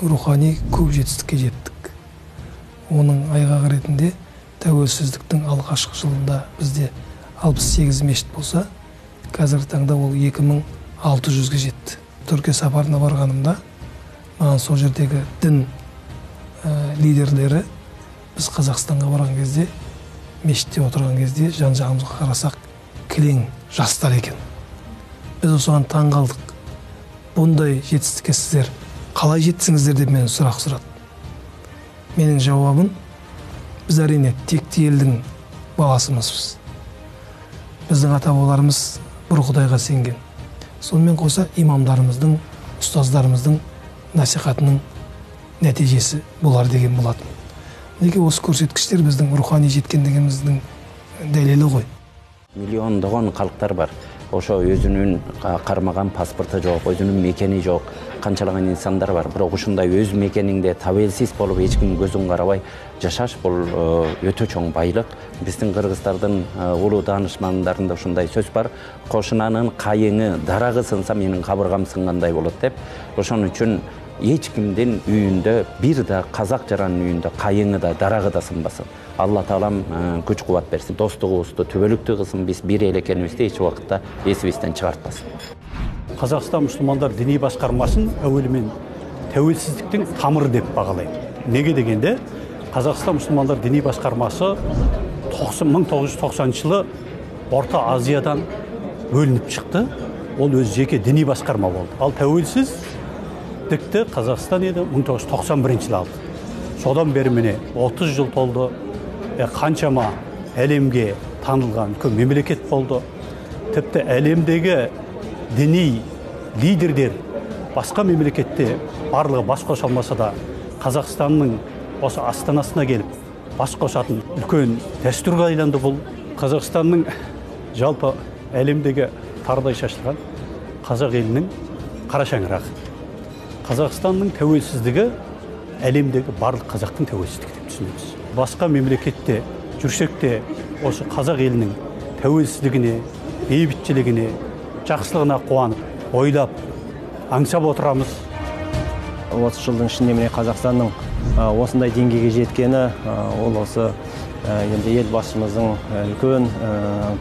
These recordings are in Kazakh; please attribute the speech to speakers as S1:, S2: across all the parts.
S1: рухани көп жетістікке жеттік. Оның айғағы ретінде тәуелсіздіктің алғашқы жылында бізде 68 мешіт болса, қазіргі таңда ол 2600-ге жетті. Түркия сапарына барғанымда, маған сол жердегі дін лидерлері біз Қазақстанға барған кезде, мешітте отырған кезде жан-жағымызға қарасақ, кілең жастар екен. Біз осыған таң қалдық. Бұндай жетістікке сіздер қалай жеттіңіздер деп мен сұрақ сұрады. Менің жауабым, біз әрине текті елдің баласымызбыз. Біздің ата-бабаларымыз бір Құдайға сенген. Сонымен қоса имамдарымыздың, ұстаздарымыздың насихатының нәтижесі болар деген болатын. Неге осы көрсеткіштер біздің рухани жеткендігіміздің дәлелі ғой.
S2: Миллиондаған халықтар бар. Ошо өзүнүн кармаган паспорты жок, өзүнүн мекени жок, канчалаган инсандар бар. Бирок ушундай өз мекениңде табелсиз болуп, эч ким көзүн карабай жашаш бул өтө чоң байлык. Биздин кыргыздардын улуу даанышмандарында ушундай сөз бар. Кошунанын кайыңы дарагы сынса менин кабыргам сынгандай болот деп. Ошон үчүн эч кимдин үйүндө бир да казак жаранын үйүндө кайыңы да дарагы да сынбасын. Алла Таалам күч кубат берсин. Достугубузду түбөлүктүү кылсын. Биз бир эл экенибизди эч убакытта эсибизден чыгартпасын.
S3: Қазақстан мұсылмандар діни басқармасын әуелімен тәуелсіздіктің тамыры деп бағалайды. Неге дегенде, Қазақстан мұсылмандар діни басқармасы 1990 жылы Орта Азиядан бөлініп шықты. Ол өз жеке діни басқарма болды. Ал тәуелсіздікті Қазақстан еді 1991 жылы алды. Содан бері міне 30 жыл толды. Қаншама әлемге танылған үлкен мемлекет болды. Тіпті әлемдегі діни лидерлер басқа мемлекетте барлығы бас қоса алмаса да Қазақстанның осы астанасына келіп бас қосатын үлкен дәстүрге айланды. Бұл Қазақстанның жалпы әлемдегі тардай шашылған қазақ елінің қара шаңырағы. Қазақстанның тәуелсіздігі әлемдегі барлық қазақтың тәуелсіздігі деп түсінеміз. Басқа мемлекетте жүрсек те осы қазақ елінің тәуелсіздігіне, бейбітшілігіне, жақсылығына қуанып, ойлап, аңсап отырамыз.
S4: 30 жылдың ішінде міне Қазақстанның осындай деңгейге жеткені, ол осы енді елбасымыздың үлкен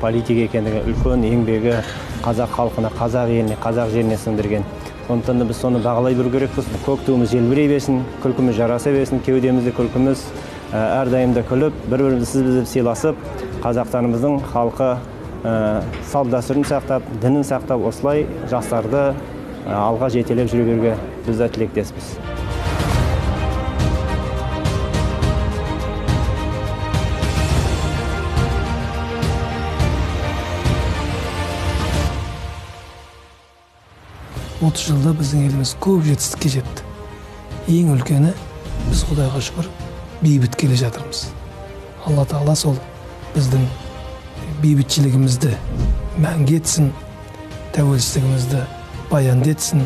S4: политика екендігі, үлкен еңбегі қазақ халқына, қазақ еліне, қазақ жеріне сіңдірген. Сондықтан да біз соны бағалай білу керекпіз. Көк туымыз желбірей берсін, күлкіміз жараса берсін, кеудемізде күлкіміз әрдайымда күліп, бір-бірімізді сыйласып, Қазақстанымыздың халқы салт-дәстүрін сақтап, дінін сақтап, осылай жастарды алға жетелеп жүре беруге біз де тілектеспіз.
S1: Жылда біздің еліміз көп жетістікке жетті. Ең үлкені біз Құдайға шүкір бейбіт келе жатырмыз. Алла Тағала сол біздің бейбітшілігімізді мәңгі етсін, тәуелсіздігімізді баянды етсін.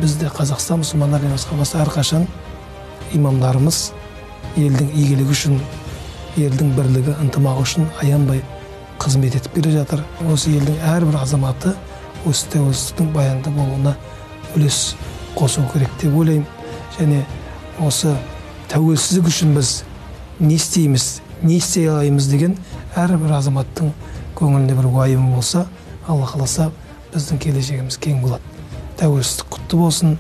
S1: Бізде Қазақстан мұсылмандар басқармасы әрқашан имамдарымыз елдің игілігі үшін, елдің бірлігі, ынтымағы үшін аянбай қызмет етіп келе жатыр. Осы елдің әрбір азаматы осы тәуелсіздіктің баянды болуына үлес қосу керек деп ойлаймын. Және осы тәуелсіздік үшін біз не істейміз, не істей алаймыз деген әрбір азаматтың көңілінде бір уайымы болса, Алла қаласа біздің келешегіміз кең болады. Тәуелсіздік құтты болсын.